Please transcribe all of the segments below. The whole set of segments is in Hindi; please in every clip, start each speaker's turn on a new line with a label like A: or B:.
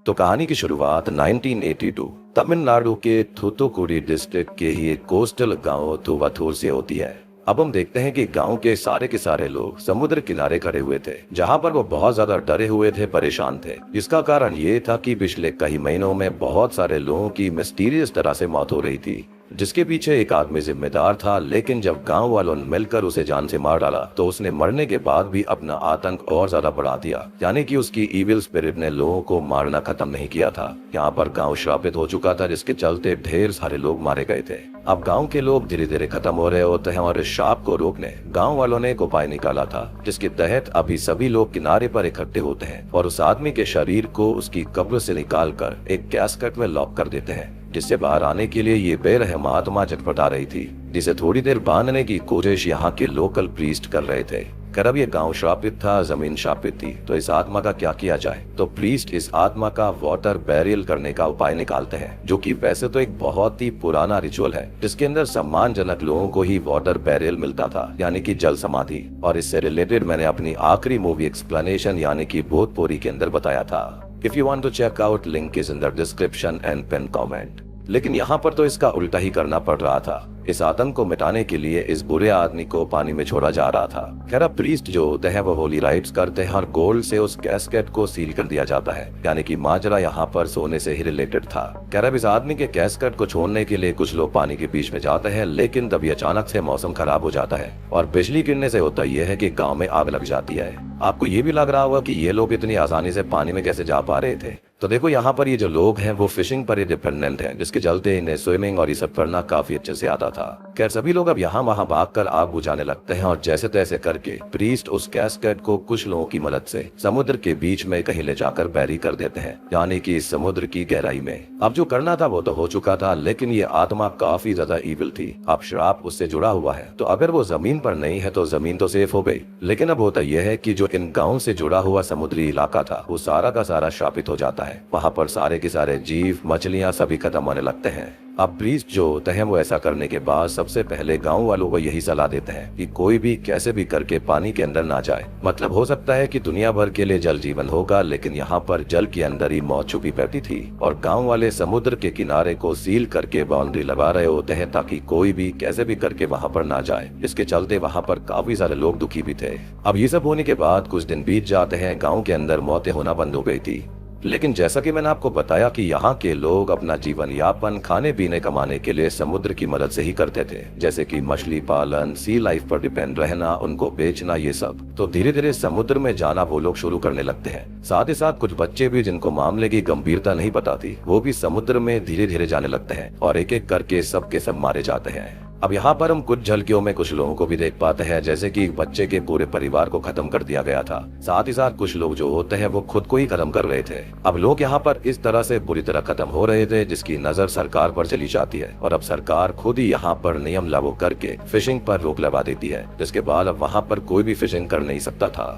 A: तो कहानी की शुरुआत 1982 तमिलनाडु के थूथुकुडी डिस्ट्रिक्ट के ही एक कोस्टल गांव थुवाथूर से होती है। अब हम देखते हैं कि गांव के सारे लोग समुद्र किनारे खड़े हुए थे, जहां पर वो बहुत ज्यादा डरे हुए थे, परेशान थे। इसका कारण ये था कि पिछले कई महीनों में बहुत सारे लोगों की मिस्टीरियस तरह से मौत हो रही थी, जिसके पीछे एक आदमी जिम्मेदार था। लेकिन जब गांव वालों ने मिलकर उसे जान से मार डाला तो उसने मरने के बाद भी अपना आतंक और ज्यादा बढ़ा दिया, यानी कि उसकी इविल स्पिरिट ने लोगों को मारना खत्म नहीं किया था। यहाँ पर गांव श्रापित हो चुका था, जिसके चलते ढेर सारे लोग मारे गए थे। अब गांव के लोग धीरे धीरे खत्म हो रहे होते हैं और इस शाप को रोकने गांव वालों ने एक उपाय निकाला था, जिसके तहत अभी सभी लोग किनारे पर इकट्ठे होते हैं और उस आदमी के शरीर को उसकी कब्र से निकाल कर एक कैस्केट में लॉक कर देते हैं, जिससे बाहर आने के लिए ये बेरहम आत्मा चटपटा रही थी, जिसे थोड़ी देर बांधने की कोशिश यहाँ के लोकल प्रीस्ट कर रहे थे। कर अब ये गांव श्रापित था, जमीन श्रापित थी, तो इस आत्मा का क्या किया जाए। तो प्रीस्ट इस आत्मा का वाटर बैरियल करने का उपाय निकालते हैं, जो कि वैसे तो एक बहुत ही पुराना रिचुअल है, जिसके अंदर सम्मानजनक लोगों को ही वाटर बैरियल मिलता था, यानी कि जल समाधि। और इससे रिलेटेड मैंने अपनी आखिरी मूवी एक्सप्लेनेशन यानी कि भूतपूरी के अंदर बताया था। If you want to check out, link is in the description and pin comment. लेकिन यहाँ पर तो इसका उल्टा ही करना पड़ रहा था। इस आतंक को मिटाने के लिए इस बुरे आदमी को पानी में छोड़ा जा रहा था। खैर अब प्रीस्ट जो होते हैं वो होली राइट्स करते हैं और गोल्ड से उस कैस्केट को सील कर दिया जाता है, यानी कि माजरा यहाँ पर सोने से ही रिलेटेड था। खैर अब इस आदमी के कैस्केट को छोड़ने के लिए कुछ लोग पानी के बीच में जाते हैं, लेकिन तभी अचानक से मौसम खराब हो जाता है और बिजली गिरने से होता यह है कि गाँव में आग लग जाती है। आपको ये भी लग रहा होगा कि ये लोग इतनी आसानी से पानी में कैसे जा पा रहे थे। तो देखो यहाँ पर ये जो लोग हैं वो फिशिंग पर ही डिपेंडेंट हैं, जिसके चलते इन्हें स्विमिंग और ये सब करना काफी अच्छे से आता था। खैर सभी लोग अब यहाँ वहाँ भागकर आग बुझाने लगते हैं और जैसे तैसे करके प्रीस्ट उस कैस्केट को कुछ लोगों की मदद से समुद्र के बीच में कहीं ले जाकर बैरी कर देते हैं, यानी कि समुद्र की गहराई में। अब जो करना था वो तो हो चुका था, लेकिन ये आत्मा काफी ज्यादा इविल थी। अब श्राप उससे जुड़ा हुआ है, तो अगर वो जमीन पर नहीं है तो जमीन तो सेफ हो गई। लेकिन अब होता यह है कि जो इन गाँव से जुड़ा हुआ समुद्री इलाका था वो सारा का सारा श्रापित हो जाता है। वहाँ पर सारे के सारे जीव, मछलियाँ सभी खत्म होने लगते हैं। अब प्रीस्ट जो होते हैं वो ऐसा करने के बाद सबसे पहले गांव वालों को यही सलाह देते हैं कि कोई भी कैसे भी करके पानी के अंदर ना जाए। मतलब हो सकता है कि दुनिया भर के लिए जल जीवन होगा, लेकिन यहाँ पर जल के अंदर ही मौत छुपी बैठी थी। और गांव वाले समुद्र के किनारे को सील करके बाउंड्री लगा रहे होते हैं ताकि कोई भी कैसे भी करके वहाँ पर ना जाए। इसके चलते वहाँ पर काफी सारे लोग दुखी भी थे। अब ये सब होने के बाद कुछ दिन बीत जाते हैं, गाँव के अंदर मौतें होना बंद हो गई थी। लेकिन जैसा कि मैंने आपको बताया कि यहाँ के लोग अपना जीवन यापन खाने पीने कमाने के लिए समुद्र की मदद से ही करते थे, जैसे कि मछली पालन, सी लाइफ पर डिपेंड रहना, उनको बेचना, ये सब। तो धीरे धीरे समुद्र में जाना वो लोग शुरू करने लगते हैं। साथ ही साथ कुछ बच्चे भी जिनको मामले की गंभीरता नहीं पता थी, वो भी समुद्र में धीरे धीरे जाने लगते हैं और एक एक करके सबके सब मारे जाते हैं। अब यहाँ पर हम कुछ झलकियों में कुछ लोगों को भी देख पाते हैं, जैसे कि बच्चे के पूरे परिवार को खत्म कर दिया गया था। साथ ही साथ कुछ लोग जो होते हैं वो खुद को ही खत्म कर रहे थे। अब लोग यहाँ पर इस तरह से बुरी तरह खत्म हो रहे थे, जिसकी नजर सरकार पर चली जाती है और अब सरकार खुद ही यहाँ पर नियम लागू करके फिशिंग पर रोक लगा देती है, जिसके बाद अब वहाँ पर कोई भी फिशिंग कर नहीं सकता था।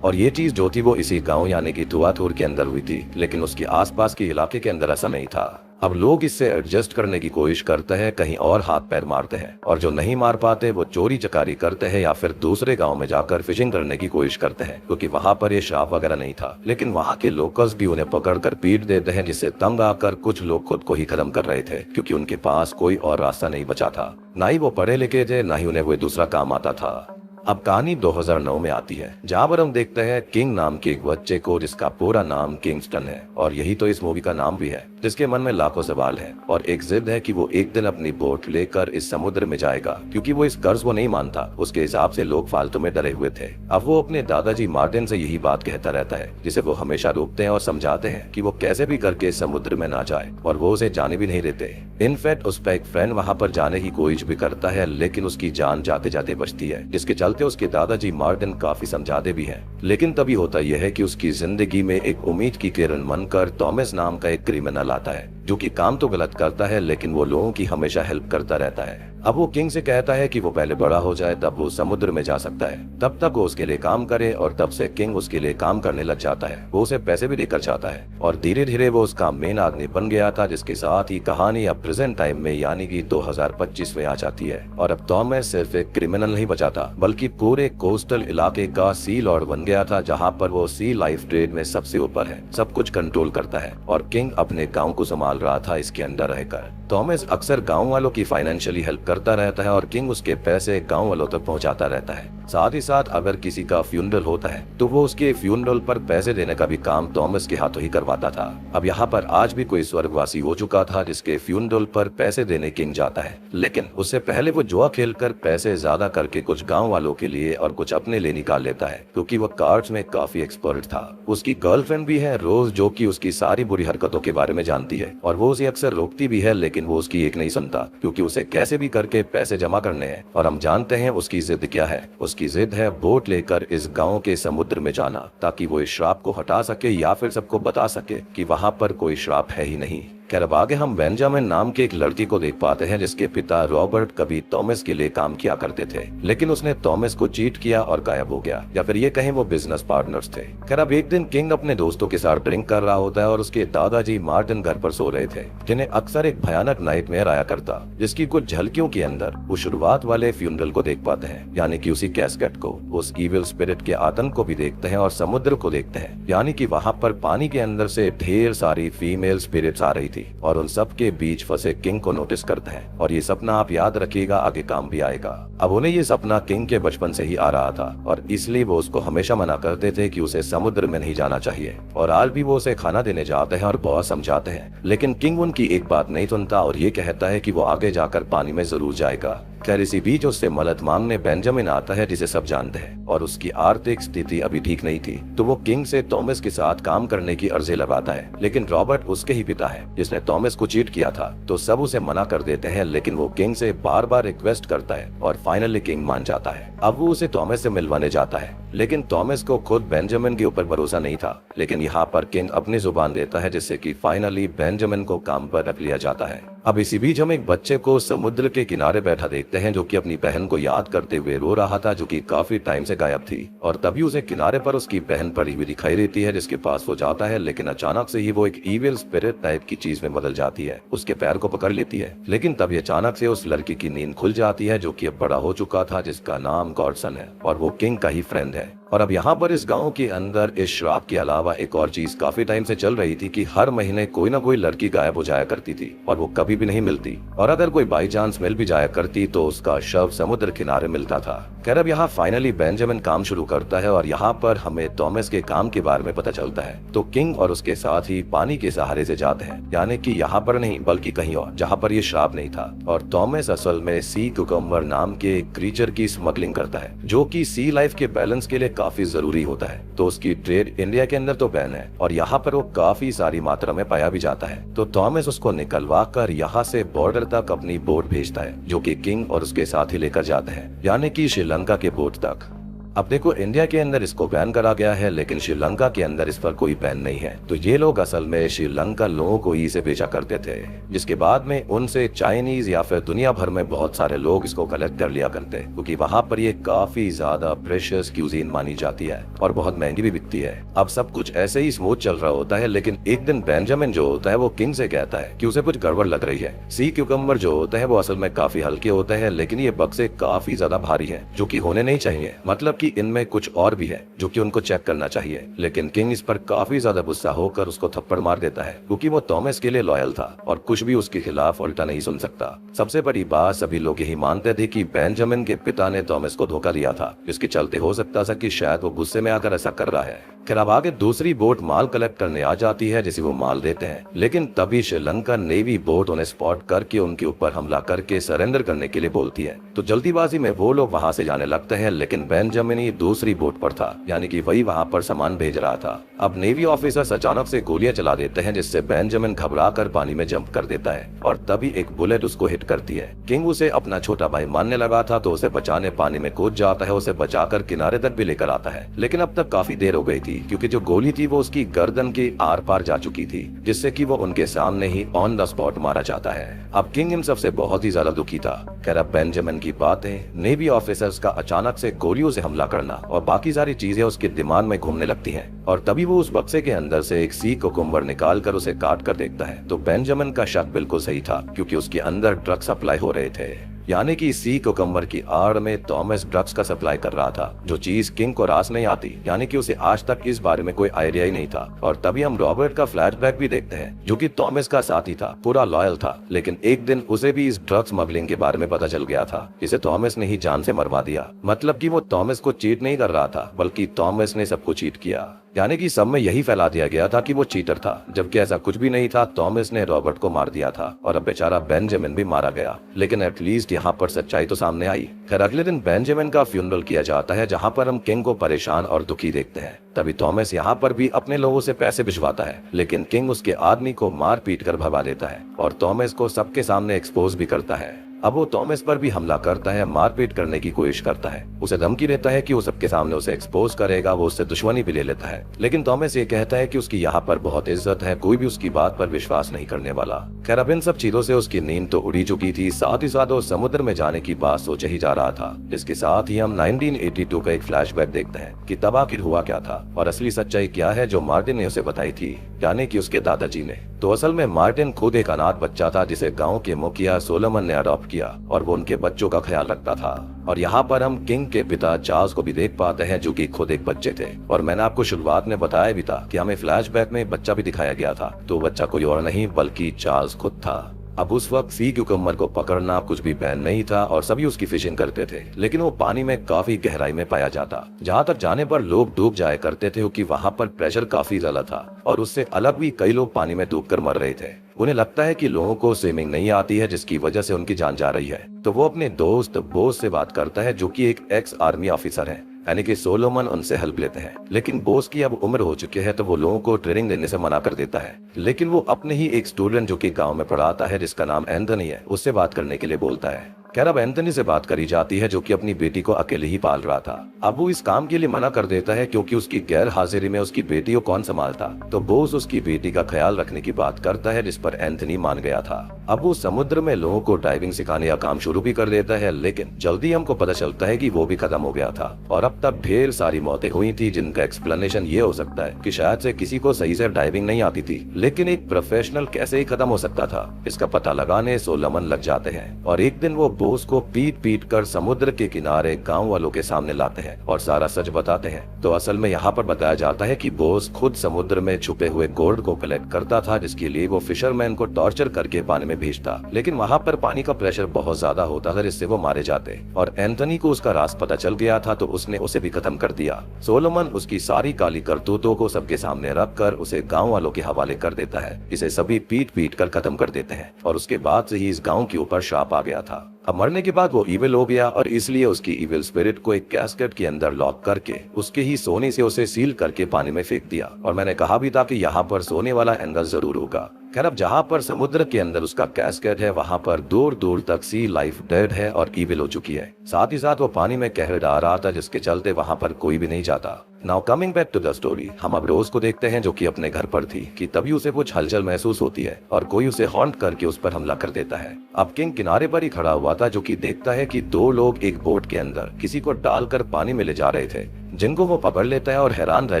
A: और ये चीज जो थी वो इसी गाँव यानी कि थुवाथूर के अंदर हुई थी, लेकिन उसके आसपास के इलाके के अंदर ऐसा नहीं था। अब लोग इससे एडजस्ट करने की कोशिश करते हैं, कहीं और हाथ पैर मारते हैं, और जो नहीं मार पाते वो चोरी चकारी करते हैं या फिर दूसरे गांव में जाकर फिशिंग करने की कोशिश करते हैं, क्योंकि वहां पर ये श्राप वगैरह नहीं था। लेकिन वहां के लोकल्स भी उन्हें पकड़कर पीट देते हैं, जिससे तंग आकर कुछ लोग खुद को ही खत्म कर रहे थे, क्योंकि उनके पास कोई और रास्ता नहीं बचा था। ना ही वो पढ़े लिखे थे, ना ही उन्हें कोई दूसरा काम आता था। अब कहानी 2009 में आती है, जहाँ पर हम देखते हैं किंग नाम के एक बच्चे को, जिसका पूरा नाम किंगस्टन है और यही तो इस मूवी का नाम भी है, जिसके मन में लाखों सवाल है और एक जिद है कि वो एक दिन अपनी बोट लेकर इस समुद्र में जाएगा, क्योंकि वो इस कर्ज को नहीं मानता। उसके हिसाब से लोग फालतू में डरे हुए थे। अब वो अपने दादाजी मार्टिन से यही बात कहता रहता है, जिसे वो हमेशा रोकते हैं और समझाते हैं कि वो कैसे भी करके समुद्र में ना जाए, और वो उसे जाने भी नहीं देते। इनफैक्ट उसका एक फ्रेंड वहाँ पर जाने की कोशिश भी करता है, लेकिन उसकी जान जाते जाते बचती है, जिसके चलते उसके दादाजी मार्टिन काफी समझाते भी हैं। लेकिन तभी होता यह है कि उसकी जिंदगी में एक उम्मीद की किरण बनकर थॉमस नाम का एक क्रिमिनल आता है, जो कि काम तो गलत करता है, लेकिन वो लोगों की हमेशा हेल्प करता रहता है। अब वो किंग से कहता है कि वो पहले बड़ा हो जाए तब वो समुद्र में जा सकता है, तब तक वो उसके लिए काम करे। और तब से किंग उसके लिए काम करने लग जाता है। वो उसे पैसे भी देकर जाता है और धीरे धीरे वो उसका मेन आदमी बन गया था, जिसके साथ ही कहानी अब प्रेजेंट टाइम में यानी कि 2025 में आ जाती है। और अब थॉमस सिर्फ एक क्रिमिनल नहीं बचा था, बल्कि पूरे कोस्टल इलाके का सी लॉर्ड बन गया था, जहाँ पर वो सी लाइफ ट्रेड में सबसे ऊपर है, सब कुछ कंट्रोल करता है। और किंग अपने गाँव को संभाल रहा था इसके अंदर रहकर। थॉमस अक्सर गाँव वालों की फाइनेंशियली हेल्प करता रहता है और किंग उसके पैसे गाँव वालों तक पहुँचाता रहता है। साथ ही साथ अगर किसी का फ्यूनरल होता है तो वो उसके फ्यूनरल पर पैसे देने का भी काम थॉमस के हाथों ही करवाता था। अब यहाँ पर आज भी कोई स्वर्गवासी हो चुका था जिसके फ्यूनरल पर पैसे देने किंग जाता है, लेकिन उससे पहले वो जुआ खेलकर पैसे ज्यादा करके कुछ गांव वालों के लिए और कुछ अपने लिए निकाल लेता है, क्योंकि वो कार्ड्स में काफी एक्सपर्ट था। उसकी गर्लफ्रेंड भी है रोज, जो कि उसकी सारी बुरी हरकतों के बारे में जानती है और वो उसे अक्सर रोकती भी है, लेकिन वो उसकी एक नहीं सुनता, क्योंकि उसे कैसे भी करके पैसे जमा करने हैं। और हम जानते हैं उसकी जिद क्या है। उसकी जिद है बोट लेकर इस गांव के समुद्र में जाना, ताकि वो इस श्राप को हटा सके या फिर सबको बता सके कि वहां पर कोई श्राप है ही नहीं। खैर अब आगे हम बेंजामिन नाम के एक लड़की को देख पाते हैं, जिसके पिता रॉबर्ट कभी थॉमस के लिए काम किया करते थे, लेकिन उसने थॉमस को चीट किया और गायब हो गया, या फिर ये कहें वो बिजनेस पार्टनर्स थे। खैर अब एक दिन किंग अपने दोस्तों के साथ ड्रिंक कर रहा होता है और उसके दादाजी मार्टिन घर पर सो रहे थे, जिन्हें अक्सर एक भयानक नाइटमेयर आया करता, जिसकी कुछ झलकियों के अंदर वो शुरुआत वाले फ्यूनरल को देख पाते हैं, यानी कि उसी कैस्केट को, उस इविल स्पिरिट के आतंक को भी देखते हैं और समुद्र को देखते हैं, यानी कि वहाँ पर पानी के अंदर से ढेर सारी फीमेल स्पिरिट्स आ रही थी। और उन सब के बीच फंसे किंग को नोटिस करते हैं। और ये सपना आप याद रखिएगा, आगे काम भी आएगा। अब उन्हें ये सपना किंग के बचपन से ही आ रहा था और इसलिए वो उसको हमेशा मना करते थे कि उसे समुद्र में नहीं जाना चाहिए। और आज भी वो उसे खाना देने जाते हैं और बहुत समझाते हैं, लेकिन किंग उनकी एक बात नहीं सुनता और ये कहता है कि वो आगे जाकर पानी में जरूर जाएगा। खैर इसी बीच उससे मदद मांगने बेंजामिन आता है, जिसे सब जानते हैं, और उसकी आर्थिक स्थिति अभी ठीक नहीं थी, तो वो किंग से थॉमस के साथ काम करने की अर्जी लगाता है। लेकिन रॉबर्ट उसके ही पिता है, जिसने थॉमस को चीट किया था, तो सब उसे मना कर देते हैं, लेकिन वो किंग से बार बार रिक्वेस्ट करता है और फाइनली किंग मान जाता है। अब वो उसे थॉमस से मिलवाने जाता है, लेकिन थॉमस को खुद बेंजामिन के ऊपर भरोसा नहीं था। लेकिन यहाँ पर किंग अपनी जुबान देता है, जिससे कि फाइनली बेंजामिन को काम पर रख लिया जाता है। अब इसी बीच हम एक बच्चे को समुद्र के किनारे बैठा देखते हैं, जो कि अपनी बहन को याद करते हुए रो रहा था, जो कि काफी टाइम से गायब थी। और तभी उसे किनारे पर उसकी बहन पड़ी हुई दिखाई देती है, जिसके पास वो जाता है, लेकिन अचानक से ही वो एक इविल स्पिरिट टाइप की चीज में बदल जाती है, उसके पैर को पकड़ लेती है। लेकिन तभी अचानक से उस लड़की की नींद खुल जाती है, जो कि अब बड़ा हो चुका था, जिसका नाम गॉडसन है और वो किंग का ही फ्रेंड है। और अब यहाँ पर इस गांव के अंदर इस श्राप के अलावा एक और चीज काफी टाइम से चल रही थी कि हर महीने कोई ना कोई लड़की गायब हो जाया करती थी और वो कभी भी नहीं मिलती, और अगर कोई बाई चांस मिल भी जाया करती तो उसका शव समुद्र किनारे मिलता था। खैर अब यहाँ फाइनली बेंजामिन काम शुरू करता है और यहाँ पर हमें थॉमस के काम के बारे में पता चलता है। तो किंग और उसके साथ ही पानी के सहारे से जाते हैं, यानी कि यहाँ पर नहीं बल्कि कहीं और, जहाँ पर ये श्राप नहीं था। और थॉमस असल में सी क्यूकम्बर नाम के क्रीचर की स्मगलिंग करता है, जो कि सी लाइफ के बैलेंस के लिए काफी जरूरी होता है। तो उसकी ट्रेड इंडिया के अंदर तो बैन है और यहाँ पर वो काफी सारी मात्रा में पाया भी जाता है। तो थॉमस उसको निकलवा कर यहाँ से बॉर्डर तक अपनी बोट भेजता है, जो कि किंग और उसके साथ ही लेकर जाते हैं, यानी कि श्रीलंका के बोट तक। अब देखो इंडिया के अंदर इसको बैन करा गया है, लेकिन श्रीलंका के अंदर इस पर कोई बैन नहीं है। तो ये लोग असल में श्रीलंका लोगों को इसे बेचा करते थे, जिसके बाद में उनसे चाइनीज या फिर दुनिया भर में बहुत सारे लोग इसको कलेक्ट कर लिया करते, क्योंकि वहाँ पर ये काफी ज्यादा प्रेशियस क्यूजीन मानी जाती है और बहुत महंगी भी बिकती है। अब सब कुछ ऐसे ही स्मूथ चल रहा होता है, लेकिन एक दिन बेंजामिन जो होता है वो किंग से कहता है कि उसे कुछ गड़बड़ लग रही है। सी क्यूकम्बर जो होता है वो असल में काफी हल्के होते हैं, लेकिन ये बक्से काफी ज्यादा भारी है, जो कि होने नहीं चाहिए, मतलब कि इनमें कुछ और भी है जो कि उनको चेक करना चाहिए। लेकिन किंग इस पर काफी ज्यादा गुस्सा होकर उसको थप्पड़ मार देता है, क्योंकि वो थॉमस के लिए लॉयल था और कुछ भी उसके खिलाफ उल्टा नहीं सुन सकता। सबसे बड़ी बात, सभी लोग यही मानते थे कि बेंजामिन के पिता ने थॉमस को धोखा दिया था, जिसके चलते हो सकता था कि शायद वो गुस्से में आकर ऐसा कर रहा है। खैर अब आगे दूसरी बोट माल कलेक्ट करने आ जाती है, जिसे वो माल देते हैं, लेकिन तभी श्रीलंका नेवी बोट उन्हें स्पॉट करके उनके ऊपर हमला करके सरेंडर करने के लिए बोलती है। तो जल्दीबाजी में वो लोग वहां से जाने लगते हैं, लेकिन बेंजामिन बेंजामिन दूसरी बोट पर था, यानी कि वही वहां पर सामान भेज रहा था। अब नेवी ऑफिसर्स अचानक से गोलियां चला देते हैं, जिससे बेंजामिन घबरा कर पानी में जंप कर देता है और तभी एक बुलेट उसको हिट करती है। किंग उसे अपना छोटा भाई मानने लगा था, तो उसे बचाने पानी में कूद जाता है, उसे बचाकर किनारे तक भी लेकर आता है। लेकिन अब तक काफी देर हो गई थी, क्योंकि जो गोली थी वो उसकी गर्दन के आर पार जा चुकी थी, जिससे कि वो उनके सामने ही ऑन द स्पॉट मारा जाता है। अब किंग इन सबसे बहुत ही ज्यादा दुखी था। खैर अब बेंजामिन की बातें, नेवी ऑफिसर्स का अचानक से गोलियों से हमला करना और बाकी सारी चीजें उसके दिमाग में घूमने लगती हैं। और तभी वो उस बक्से के अंदर से एक सी कुकुम्बर निकाल कर उसे काट कर देखता है, तो बेंजामिन का शक बिल्कुल सही था, क्योंकि उसके अंदर ड्रग सप्लाई हो रहे थे। यानी कि सी कुकुम्बर की आड़ में थॉमस ड्रग्स का सप्लाई कर रहा था, जो चीज किंग को रास नहीं आती, यानी कि उसे आज तक इस बारे में कोई आइडिया ही नहीं था। और तभी हम रॉबर्ट का फ्लैशबैक भी देखते हैं, जो कि थॉमस का साथी था, पूरा लॉयल था, लेकिन एक दिन उसे भी इस ड्रग स्मगलिंग के बारे में पता चल गया था। इसे थॉमस ने ही जान से मरवा दिया। मतलब कि वो थॉमस को चीट नहीं कर रहा था, बल्कि थॉमस ने सबको चीट किया। यानी कि सब में यही फैला दिया गया था कि वो चीटर था, जबकि ऐसा कुछ भी नहीं था। थॉमस ने रॉबर्ट को मार दिया था और अब बेचारा बेंजामिन भी मारा गया, लेकिन एटलीस्ट यहाँ पर सच्चाई तो सामने आई। खैर अगले दिन बेंजामिन का फ्यूनरल किया जाता है, जहाँ पर हम किंग को परेशान और दुखी देखते हैं। तभी थॉमस यहाँ पर भी अपने लोगों से पैसे भिजवाता है, लेकिन किंग उसके आदमी को मार पीट कर भगा देता है और थॉमस को सबके सामने एक्सपोज भी करता है। अब वो थॉमस पर भी हमला करता है, मारपीट करने की कोशिश करता है, उसे धमकी देता है कि वो सबके सामने उसे एक्सपोज करेगा, वो उससे दुश्मनी भी ले लेता है। लेकिन थॉमस ये कहता है कि उसकी यहाँ पर बहुत इज्जत है, कोई भी उसकी बात पर विश्वास नहीं करने वाला। खैर अब इन सब चीजों से उसकी नींद तो उड़ी चुकी थी, साथ ही साथ वो समुद्र में जाने की बात सोच ही जा रहा था। इसके साथ ही हम 1982 का एक फ्लैशबैक देखते हैं कि तब आखिर हुआ क्या था और असली सच्चाई क्या है, जो मार्टिन ने उसे बताई थी, यानी कि उसके दादाजी ने। तो असल में मार्टिन खुद एक अनाथ बच्चा था, जिसे गाँव के मुखिया सोलोमन ने अडॉप्ट किया और वो उनके बच्चों का ख्याल रखता था। और यहाँ पर हम किंग के पिता चार्ल्स को भी देख पाते हैं, जो कि खुद एक बच्चे थे। और मैंने आपको शुरुआत में बताया भी था कि हमें फ्लैशबैक में बच्चा भी दिखाया गया था, तो बच्चा कोई और नहीं बल्कि चार्ल्स खुद था। अब उस वक्त सी क्यूकम्बर को पकड़ना कुछ भी बैन नहीं था और सभी उसकी फिशिंग करते थे, लेकिन वो पानी में काफी गहराई में पाया जाता, जहाँ तक जाने पर लोग डूब जाया करते थे, क्योंकि वहाँ पर प्रेशर काफी ज्यादा था और उससे अलग भी कई लोग पानी में डूब कर मर रहे थे। उन्हें लगता है कि लोगों को स्विमिंग नहीं आती है, जिसकी वजह से उनकी जान जा रही है। तो वो अपने दोस्त बोस से बात करता है, जो कि एक एक्स आर्मी ऑफिसर है, यानी कि सोलोमन उनसे हेल्प लेते हैं। लेकिन बोस की अब उम्र हो चुकी है, तो वो लोगों को ट्रेनिंग देने से मना कर देता है। लेकिन वो अपने ही एक स्टूडेंट जो कि गांव में पढ़ाता है, जिसका नाम एंथनी है, उससे बात करने के लिए बोलता है। खैर अब एंथनी से बात करी जाती है, जो कि अपनी बेटी को अकेले ही पाल रहा था। अब वो इस काम के लिए मना कर देता है, क्योंकि उसकी गैर हाजिरी में उसकी बेटी को कौन संभालता। तो बोस उसकी बेटी का ख्याल रखने की बात करता है, जिस पर एंथनी मान गया था। अब वो समुद्र में लोगों को डाइविंग सिखाने का काम शुरू भी कर देता है, लेकिन जल्दी हमको पता चलता है कि वो भी खत्म हो गया था और अब तक ढेर सारी मौतें हुई थी, जिनका एक्सप्लेनेशन ये हो सकता है कि शायद से किसी को सही से डाइविंग नहीं आती थी। लेकिन एक प्रोफेशनल कैसे ही खत्म हो सकता था, इसका पता लगाने सोलोमन लग जाते हैं और एक दिन वो बोस को पीट पीट कर समुद्र के किनारे गांव वालों के सामने लाते हैं और सारा सच बताते हैं। तो असल में यहाँ पर बताया जाता है कि बोस खुद समुद्र में छुपे हुए गोल्ड को कलेक्ट करता था, जिसके लिए वो फिशरमैन को टॉर्चर करके पानी में भेजता, लेकिन वहाँ पर पानी का प्रेशर बहुत ज्यादा होता था, जिससे वो मारे जाते। और एंथनी को उसका राज पता चल गया था, तो उसने उसे भी खत्म कर दिया। सोलोमन उसकी सारी काली करतूतों को सबके सामने रख कर उसे गाँव वालों के हवाले कर देता है। इसे सभी पीट पीट कर खत्म कर देते हैं और उसके बाद से ही इस गाँव के ऊपर श्राप आ गया था। अब मरने के बाद वो इविल हो गया और इसलिए उसकी इविल स्पिरिट को एक कैस्केट के अंदर लॉक करके उसके ही सोने से उसे सील करके पानी में फेंक दिया। और मैंने कहा भी था कि यहाँ पर सोने वाला एंगल जरूर होगा। खैर अब जहाँ पर समुद्र के अंदर उसका कैस्केट है, वहाँ पर दूर दूर तक सी लाइफ डेड है और इविल हो चुकी है। साथ ही साथ वो पानी में कहर डा रहा था, जिसके चलते वहाँ पर कोई भी नहीं जाता। Now coming back to the story, हम अब रोज को देखते हैं, जो कि अपने घर पर थी, कि तभी उसे कुछ हलचल महसूस होती है और कोई उसे हॉन्ट करके उस पर हमला कर देता है। अब किंग किनारे पर ही खड़ा हुआ था, जो कि देखता है कि दो लोग एक बोट के अंदर किसी को डालकर पानी में ले जा रहे थे, जिनको वो पकड़ लेता है और हैरान रह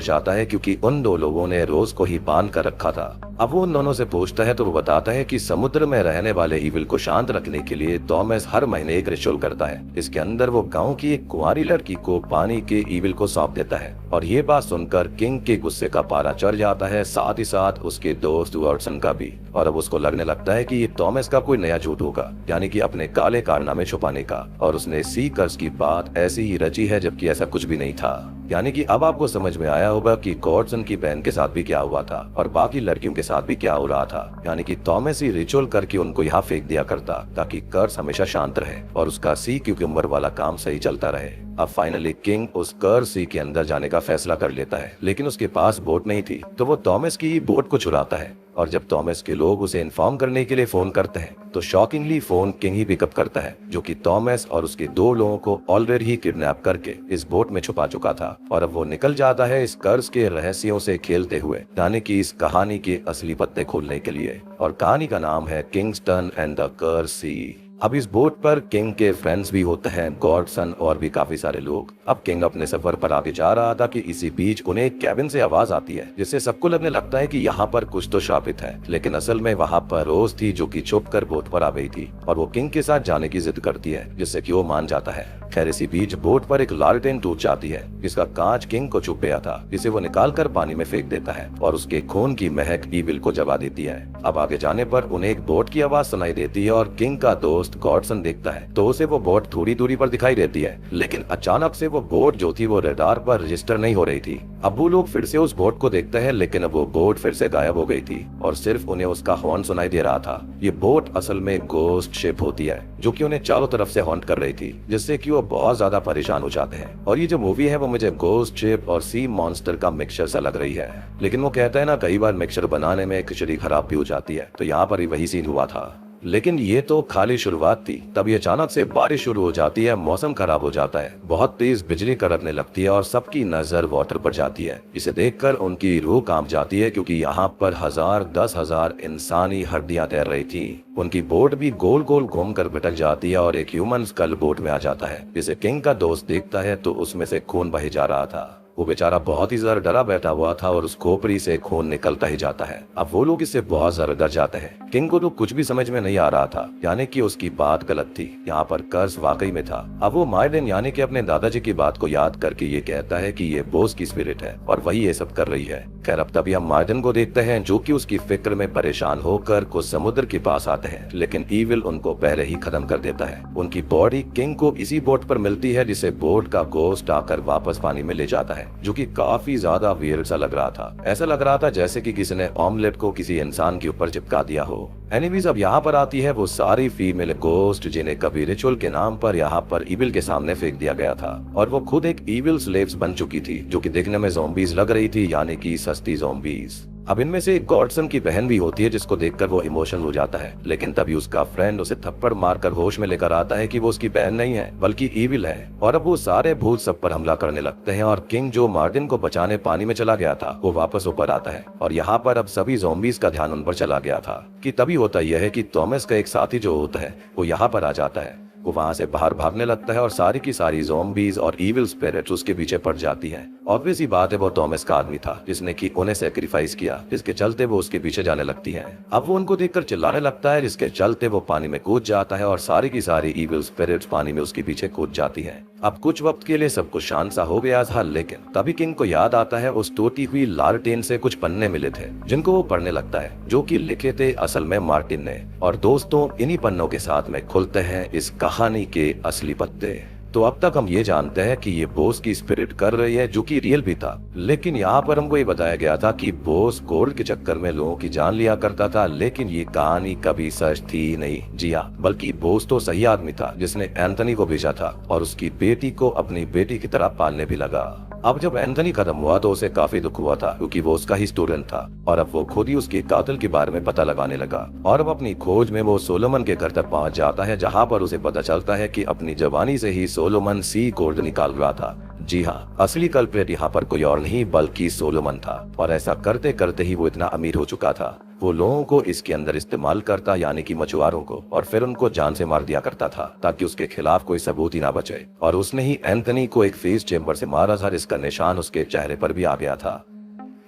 A: जाता है, क्योंकि उन दो लोगों ने रोज को ही बांध कर रखा था। अब वो उन दोनों से पूछता है, तो वो बताता है कि समुद्र में रहने वाले इविल को शांत रखने के लिए थॉमस हर महीने एक रिचुअल करता है। इसके अंदर वो गाँव की एक कुंवारी लड़की को पानी के इविल को सौंप देता है। और ये बात सुनकर किंग के गुस्से का पारा चढ़ जाता है, साथ ही साथ उसके दोस्त वॉटसन का भी। और अब उसको लगने लगता है कि ये थॉमस का कोई नया झूठ होगा, यानी कि अपने काले कारनामे छुपाने का, और उसने सी कर्स की बात ऐसी ही रची है, जबकि ऐसा कुछ भी नहीं था। यानी कि अब आपको समझ में आया होगा कि गॉडसन की बहन के साथ भी क्या हुआ था और बाकी लड़कियों के साथ भी क्या हो रहा था। यानी कि थॉमस ही रिचुअल करके उनको यहाँ फेंक दिया करता ताकि कर्स हमेशा शांत रहे और उसका सी क्यूकम्बर वाला काम सही चलता रहे। अब फाइनली किंग उस कर्स सी के अंदर जाने का फैसला कर लेता है, लेकिन उसके पास बोट नहीं थी तो वो थॉमस की बोट को चुराता है। और जब थॉमस के लोग उसे इन्फॉर्म करने के लिए फोन करते हैं तो शॉकिंगली फोन किंग ही पिकअप करता है, जो कि थॉमस और उसके 2 लोगों को ऑलरेडी ही किडनैप करके इस बोट में छुपा चुका था। और अब वो निकल जाता है इस कर्ज के रहस्यों से खेलते हुए, यानी कि इस कहानी के असली पत्ते खोलने के लिए। और कहानी का नाम है किंगस्टन एंड द कर्स सी। अब इस बोट पर किंग के फ्रेंड्स भी होते हैं, गॉडसन और भी काफी सारे लोग। अब किंग अपने सफर पर आगे जा रहा था कि इसी बीच उन्हें एक कैबिन से आवाज आती है, जिससे सबको लगने लगता है कि यहाँ पर कुछ तो शापित है। लेकिन असल में वहाँ पर रोज थी, जो कि छुप कर बोट पर आ गई थी और वो किंग के साथ जाने की जिद करती है, जिससे कि वो मान जाता है। खैर इसी बीच बोट पर एक लालटेन टूट जाती है, जिसका कांच किंग को छुप गया था, जिसे वो निकाल कर पानी में फेंक देता है और उसके खून की महक ईविल को जगा देती है। अब आगे जाने पर उन्हें एक बोट की आवाज सुनाई देती है और किंग का दोस्त गॉडसन देखता है तो उसे वो बोट थोड़ी दूरी पर दिखाई देती है, लेकिन अचानक से वो बोट जो थी वो रडार पर रजिस्टर नहीं हो रही थी। अब वो लोग फिर से उस बोट को देखते हैं, लेकिन अब वो बोट फिर से गायब हो गई थी और सिर्फ उन्हें उसका हॉर्न सुनाई दे रहा था। ये बोट असल में गोस्ट शिप होती है, जो कि उन्हें चारों तरफ से हॉन्ट कर रही थी, जिससे कि वो बहुत ज्यादा परेशान हो जाते हैं। और ये जो मूवी है वो मुझे गोस्ट शिप और सी मॉन्स्टर का मिक्सचर सा लग रही है। लेकिन वो कहता है ना, कई बार मिक्सचर बनाने में खिचड़ी खराब भी हो जाती है, तो यहाँ पर ही वही सीन हुआ था। लेकिन ये तो खाली शुरुआत थी, तभी अचानक से बारिश शुरू हो जाती है, मौसम खराब हो जाता है, बहुत तेज बिजली कड़कने लगती है और सबकी नजर वाटर पर जाती है। इसे देखकर उनकी रूह कांप जाती है, क्योंकि यहाँ पर 1000 इंसानी हड्डियां तैर रही थी। उनकी बोट भी गोल गोल घूम कर भटक जाती है और एक ह्यूमन स्कल बोट में आ जाता है, जिसे किंग का दोस्त देखता है तो उसमें से खून बहे जा रहा था। वो बेचारा बहुत ही ज्यादा डरा बैठा हुआ था और उस खोपड़ी से खून निकलता ही जाता है। अब वो लोग इससे बहुत ज्यादा डर जाते हैं। किंग को तो कुछ भी समझ में नहीं आ रहा था, यानी कि उसकी बात गलत थी, यहाँ पर कर्ज वाकई में था। अब वो मार्टिन यानी कि अपने दादाजी की बात को याद करके ये कहता है कि ये बोस की स्पिरिट है और वही ये सब कर रही है। खैर अब तभी हम मार्टिन को देखते हैं, जो कि उसकी फिक्र में परेशान होकर कुछ समुद्र के पास आते हैं, लेकिन ईविल उनको पहले ही खत्म कर देता है। उनकी बॉडी किंग को इसी बोट पर मिलती है, जिसे बोट का गोस्ट आकर वापस पानी में ले जाता है, जो कि काफी ज्यादा वियर्ड सा लग रहा था। ऐसा लग रहा था जैसे कि किसी ने ऑमलेट को किसी इंसान के ऊपर चिपका दिया हो। एनीवेज अब यहाँ पर आती है वो सारी फीमेल गोस्ट, जिन्हें कभी रिचुअल के नाम पर यहाँ पर ईविल के सामने फेंक दिया गया था, और वो खुद एक ईविल स्लेव्स बन चुकी थी, जो कि दिखने में ज़ॉम्बीज लग रही थी, यानी कि सस्ती ज़ॉम्बीज। अब इनमें से एक गॉडसन की बहन भी होती है, जिसको देखकर वो इमोशनल हो जाता है, लेकिन तभी उसका फ्रेंड उसे थप्पड़ मारकर होश में लेकर आता है कि वो उसकी बहन नहीं है बल्कि ईविल है। और अब वो सारे भूत सब पर हमला करने लगते हैं और किंग, जो मार्टिन को बचाने पानी में चला गया था, वो वापस ऊपर आता है। और यहाँ पर अब सभी ज़ॉम्बीज का ध्यान उन पर चला गया था कि तभी होता यह है कि थॉमस का एक साथी जो होता है वो यहाँ पर आ जाता है। वो वहाँ से बाहर भागने लगता है और सारी की सारी ज़ॉम्बीज और इविल स्पिरिट्स उसके पीछे पड़ जाती हैं। ऑब्वियस ही बात है, वो थॉमस का आदमी था जिसने कि उन्हें सैक्रिफाइस किया, जिसके चलते वो उसके पीछे जाने लगती हैं। अब वो उनको देखकर चिल्लाने लगता है, जिसके चलते वो पानी में कूद जाता है और सारी की सारी इविल स्पिरिट्स पानी में उसके पीछे कूद जाती हैं। अब कुछ वक्त के लिए सब कुछ शांत सा हो गया था, लेकिन तभी किंग को याद आता है उस टूटी हुई लालटेन से कुछ पन्ने मिले थे, जिनको वो पढ़ने लगता है, जो कि लिखे थे असल में मार्टिन ने। और दोस्तों, इन्हीं पन्नों के साथ में खुलते हैं इस कहानी के असली पत्ते। तो अब तक हम ये जानते हैं कि ये बोस की स्पिरिट कर रही है, जो कि रियल भी था, लेकिन यहाँ पर हमको ये बताया गया था कि बोस गोल्ड के चक्कर में लोगों की जान लिया करता था, लेकिन ये कहानी कभी सच थी नहीं। जी हाँ, बल्कि बोस तो सही आदमी था, जिसने एंथनी को भेजा था और उसकी बेटी को अपनी बेटी की तरह पालने भी लगा। अब जब एंथनी खत्म हुआ तो उसे काफी दुख हुआ था, क्योंकि वो उसका ही स्टूडेंट था, और अब वो खुद ही उसके कातिल के बारे में पता लगाने लगा। और अब अपनी खोज में वो सोलोमन के घर तक पहुंच जाता है, जहां पर उसे पता चलता है कि अपनी जवानी से ही सोलोमन सी गोल्ड निकाल रहा था। जी हाँ, असली कल्प्रेट यहाँ पर कोई और नहीं बल्कि सोलोमन था, और ऐसा करते करते ही वो इतना अमीर हो चुका था। वो लोगों को इसके अंदर इस्तेमाल करता, यानी कि मछुआरों को, और फिर उनको जान से मार दिया करता था ताकि उसके खिलाफ कोई सबूत ही ना बचे। और उसने ही एंथनी को एक फेस चेम्बर से मारा था, जिसका निशान उसके चेहरे पर भी आ गया था।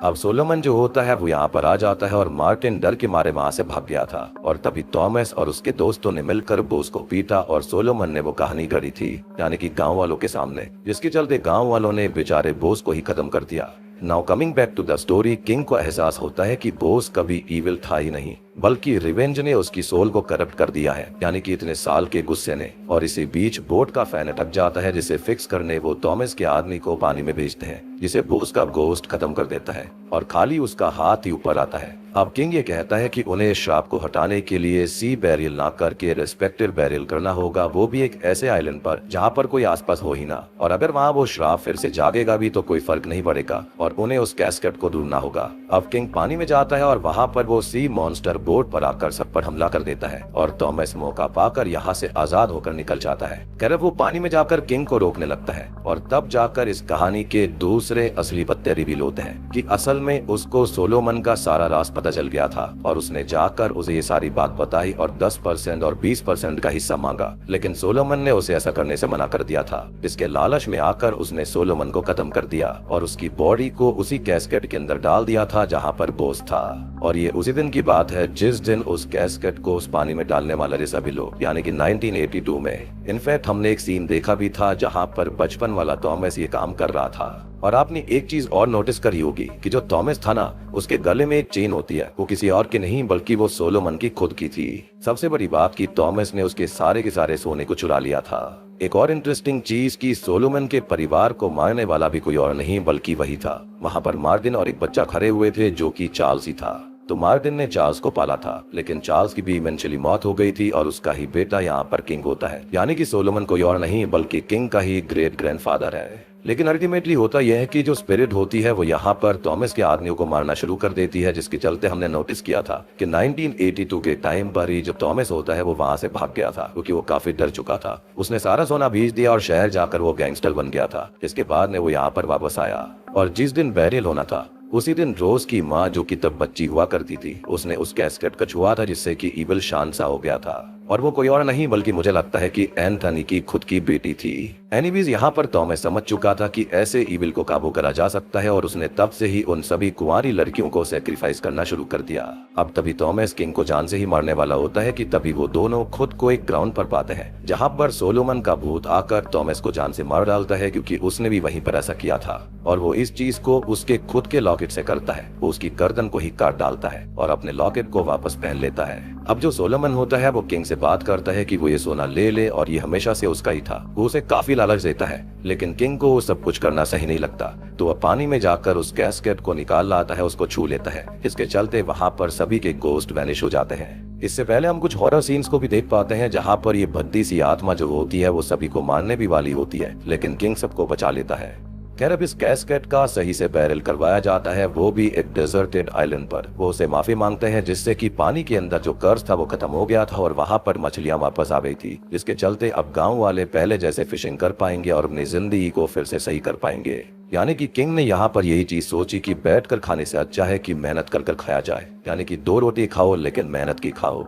A: अब सोलोमन जो होता है वो यहाँ पर आ जाता है और मार्टिन डर के मारे वहाँ से भाग गया था, और तभी थॉमस और उसके दोस्तों ने मिलकर बोस को पीटा और सोलोमन ने वो कहानी गढ़ी थी, यानी कि गांव वालों के सामने, जिसके चलते गांव वालों ने बेचारे बोस को ही खत्म कर दिया। Now coming back to the story, king को एहसास होता है कि बोस कभी इविल था ही नहीं, बल्कि रिवेंज ने उसकी सोल को करप्ट कर दिया है, यानी कि इतने साल के गुस्से ने। और इसी बीच बोट का फैन अटक जाता है, जिसे फिक्स करने वो थॉमस के आदमी को पानी में भेजते हैं, जिसे बोस का गोस्ट खत्म कर देता है और खाली उसका हाथ ही ऊपर आता है। अब किंग ये कहता है कि उन्हें श्राप को हटाने के लिए सी बैरियल ना करके रेस्पेक्टेड बैरियल करना होगा, वो भी एक ऐसे आइलैंड पर जहाँ पर कोई आसपास हो ही ना। और अगर वहाँ वो श्राप फिर से जागेगा भी तो कोई फर्क नहीं पड़ेगा और उन्हें उस कैस्केट को ढूंढना होगा। अब किंग पानी में जाता है और वहाँ पर वो सी मॉन्स्टर बोट पर आकर सब पर हमला कर देता है और थॉमस मौका पाकर यहाँ से आजाद होकर निकल जाता है। कैरब वो पानी में जाकर किंग को रोकने लगता है और तब जाकर इस कहानी के दूसरे असली पत्ते रिवील होते हैं कि असल में उसको सोलोमन का सारा राज पता चल गया था और उसने जाकर उसे ये सारी बात बताई और 10% और 20% का हिस्सा मांगा, लेकिन सोलोमन ने उसे ऐसा करने से मना कर दिया था। इसके लालच में आकर उसने सोलोमन को खत्म कर दिया और उसकी बॉडी को उसी कैस्केट के अंदर डाल दिया था जहाँ पर बोस था। और ये उसी दिन की बात है जिस दिन उस कैस्केट को उस पानी में डालने वाले सभी लोग, यानी कि 1982 में। इनफैक्ट हमने एक सीन देखा भी था जहाँ पर बचपन वाला थॉमस ये काम कर रहा था। और आपने एक चीज और नोटिस करी होगी कि जो थॉमस था ना, उसके गले में एक चेन होती है, वो किसी और की नहीं बल्कि वो सोलोमन की खुद की थी। सबसे बड़ी बात कि थॉमस ने उसके सारे के सारे सोने को चुरा लिया था। एक और इंटरेस्टिंग चीज कि सोलोमन के परिवार को मारने वाला भी कोई और नहीं बल्कि वही था। वहाँ पर मार्टिन और एक बच्चा खड़े हुए थे जो कि चार्ल्स ही था। तो मार्टिन ने चार्ल्स को पाला था, लेकिन चार्ल्स की भी इवेंचुअली मौत हो गई थी और उसका ही बेटा यहाँ पर किंग होता है, यानी कि सोलोमन कोई और नहीं बल्कि किंग का ही ग्रेट ग्रैंडफादर है। लेकिन अल्टीमेटली होता यह है कि जो स्पिरिट होती है वो यहाँ पर थॉमस के आदमियों को मारना शुरू कर देती है, जिसके चलते हमने नोटिस किया था कि 1982 के टाइम पर ही जब थॉमस होता है वो वहां से भाग गया था क्योंकि वो काफी डर चुका था। उसने सारा सोना बेच दिया और शहर जाकर वो गैंगस्टर बन गया था। इसके बाद में वो यहाँ पर वापस आया और जिस दिन बैरियल होना था उसी दिन रोज की माँ, जो कि तब बच्ची हुआ करती थी, उसने उस कैस्केट को छुआ था जिससे कि ईविल शांत सा हो गया था। और वो कोई और नहीं बल्कि मुझे लगता है कि एंथनी की खुद की बेटी थी। एनीवेज यहाँ पर थॉमस समझ चुका था कि ऐसे ईविल को काबू करा जा सकता है और उसने तब से ही उन सभी कुंवारी लड़कियों को सेक्रीफाइस करना शुरू कर दिया। अब तभी थॉमस किंग को जान से ही मारने वाला होता है कि तभी वो दोनों खुद को एक ग्राउंड पर पाते हैं जहाँ पर सोलोमन का भूत आकर थॉमस को जान से मार डालता है, क्योंकि उसने भी वहीं पर ऐसा किया था। और वो इस चीज को उसके खुद के लॉकेट से करता है। वो उसकी गर्दन को ही काट डालता है और अपने लॉकेट को वापस पहन लेता है। अब जो सोलोमन होता है वो किंग से बात करता है कि वो ये सोना ले ले और ये हमेशा से उसका ही था। वो उसे काफी लालच देता है, लेकिन किंग को वो सब कुछ करना सही नहीं लगता। तो वह पानी में जाकर उस कैस्केट को निकाल लाता है, उसको छू लेता है। इसके चलते वहाँ पर सभी के गोस्ट वैनिश हो जाते हैं। इससे पहले हम कुछ हॉरर सीन्स को भी देख पाते हैं जहाँ पर ये भद्दी सी आत्मा जो होती है वो सभी को मारने भी वाली होती है, लेकिन किंग सबको बचा लेता है। खैर अब इस कैस्केट का सही से बैरल करवाया जाता है, वो भी एक डेजर्टेड आइलैंड पर। वो उसे माफी मांगते हैं जिससे कि पानी के अंदर जो कर्ज था वो खत्म हो गया था और वहाँ पर मछलियाँ वापस आ गई थी, जिसके चलते अब गांव वाले पहले जैसे फिशिंग कर पाएंगे और अपनी जिंदगी को फिर से सही कर पाएंगे। यानी कि किंग ने यहाँ पर यही चीज सोची कि बैठकर खाने से अच्छा है कि मेहनत कर कर खाया जाए, यानी कि 2 रोटी खाओ लेकिन मेहनत की खाओ।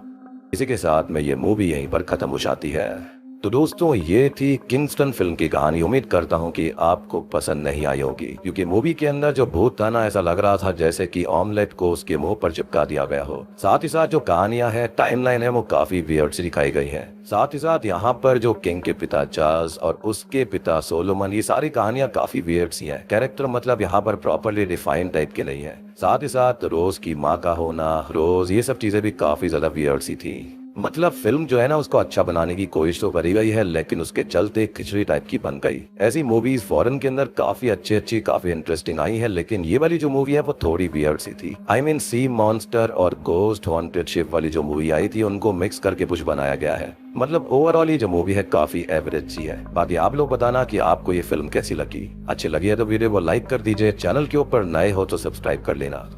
A: इसी के साथ में ये मूवी यहीं पर खत्म हो जाती है। तो दोस्तों ये थी किंगस्टन फिल्म की कहानी। उम्मीद करता हूँ कि आपको पसंद नहीं आई होगी, क्योंकि मूवी के अंदर जो भूत था ना, ऐसा लग रहा था जैसे कि ऑमलेट को उसके मुंह पर चिपका दिया गया हो। साथ ही साथ जो कहानियां है, टाइमलाइन है, वो काफी वियर्ड सी दिखाई गई है। साथ ही साथ यहाँ पर जो किंग के पिता चार्ल्स और उसके पिता सोलोमन, ये सारी कहानियां काफी वियर्ड सी हैं। कैरेक्टर मतलब यहाँ पर प्रॉपरली डिफाइंड टाइप के नहीं है। साथ ही साथ रोज की माँ का होना, रोज, ये सब चीजें भी काफी ज्यादा वियर्ड सी थी। मतलब फिल्म जो है ना उसको अच्छा बनाने की कोशिश तो करी गई है, लेकिन उसके चलते खिचड़ी टाइप की बन गई। ऐसी मूवीज फॉरेन के अंदर काफी अच्छी काफी इंटरेस्टिंग आई है, लेकिन ये वाली जो मूवी है वो थोड़ी वियर्ड सी थी। आई मीन सी मॉन्स्टर और गोस्ट हॉन्टेड शिप वाली जो मूवी आई थी उनको मिक्स करके कुछ बनाया गया है। मतलब ओवरऑल ये जो मूवी है काफी एवरेज सी है। बाकी आप लोग बताना कि आपको ये फिल्म कैसी लगी। अच्छी लगी है तो वीडियो को लाइक कर दीजिए, चैनल के ऊपर नए हो तो सब्सक्राइब कर लेना।